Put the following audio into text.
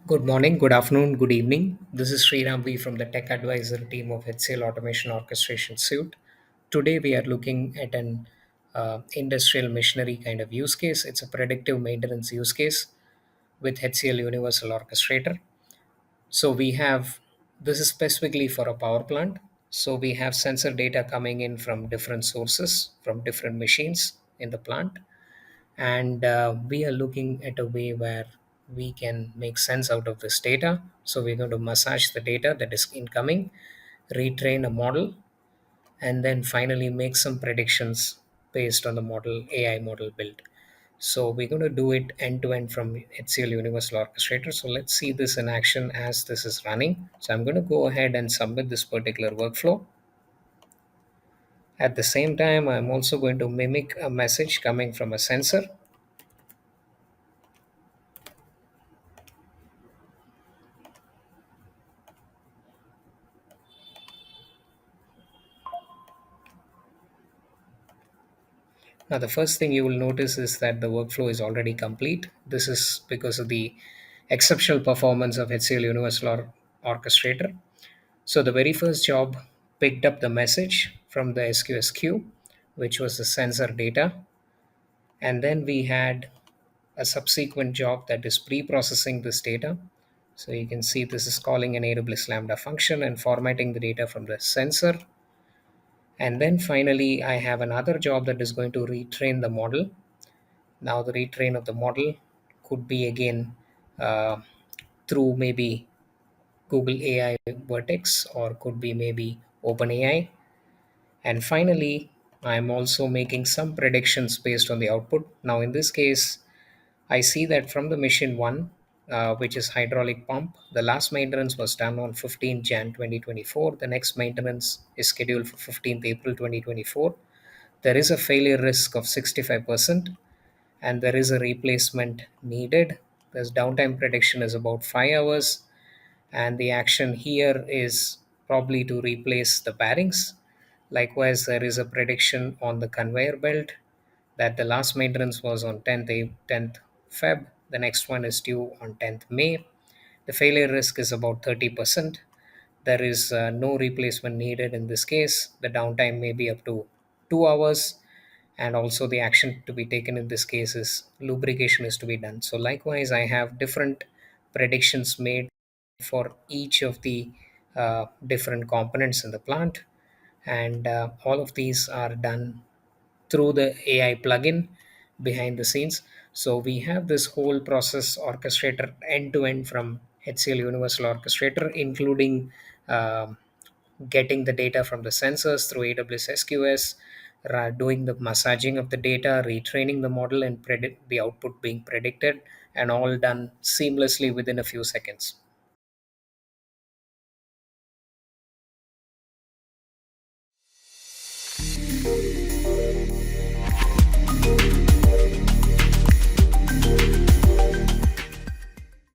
Good morning, good afternoon, good evening. This is Sriram V from the Tech Advisor team of HCL Automation Orchestration Suite. Today we are looking at an industrial machinery kind of use case. It's a predictive maintenance use case with HCL Universal Orchestrator. So we have this is specifically for a power plant. So we have sensor data coming in from different sources, from different machines in the plant, and we are looking at a way where we can make sense out of this data. So we're going to massage the data that is incoming, retrain a model, and then finally make some predictions based on the model AI model built. So we're going to do it end to end from HCL Universal Orchestrator. So let's see this in action as this is running. So I'm going to go ahead and submit this particular workflow. At the same time, I'm also going to mimic a message coming from a sensor. Now, the first thing you will notice is that the workflow is already complete. This is because of the exceptional performance of HCL Universal Orchestrator. So, the very first job picked up the message from the SQS queue, which was the sensor data. And then we had a subsequent job that is pre processing this data. So, you can see this is calling an AWS Lambda function and formatting the data from the sensor. And then finally, I have another job that is going to retrain the model. Now, the retrain of the model could be again uh, through maybe Google AI Vertex or could be maybe OpenAI. And finally, I'm also making some predictions based on the output. Now, in this case, I see that from the mission one, which is hydraulic pump, the last maintenance was done on 15 Jan 2024. The next maintenance is scheduled for 15th April 2024. There is a failure risk of 65%, and there is a replacement needed. This downtime prediction is about 5 hours, and the action here is probably to replace the bearings. Likewise, there is a prediction on the conveyor belt that the last maintenance was on 10th Feb. The next one is due on 10th May. The failure risk is about 30%. There is no replacement needed in this case. The downtime may be up to 2 hours, and also the action to be taken in this case is lubrication is to be done. So likewise, I have different predictions made for each of the different components in the plant, and all of these are done through the AI plugin behind the scenes. So we have this whole process orchestrator end to end from HCL Universal Orchestrator, including getting the data from the sensors through AWS SQS, doing the massaging of the data, retraining the model, and predict the output being predicted, and all done seamlessly within a few seconds.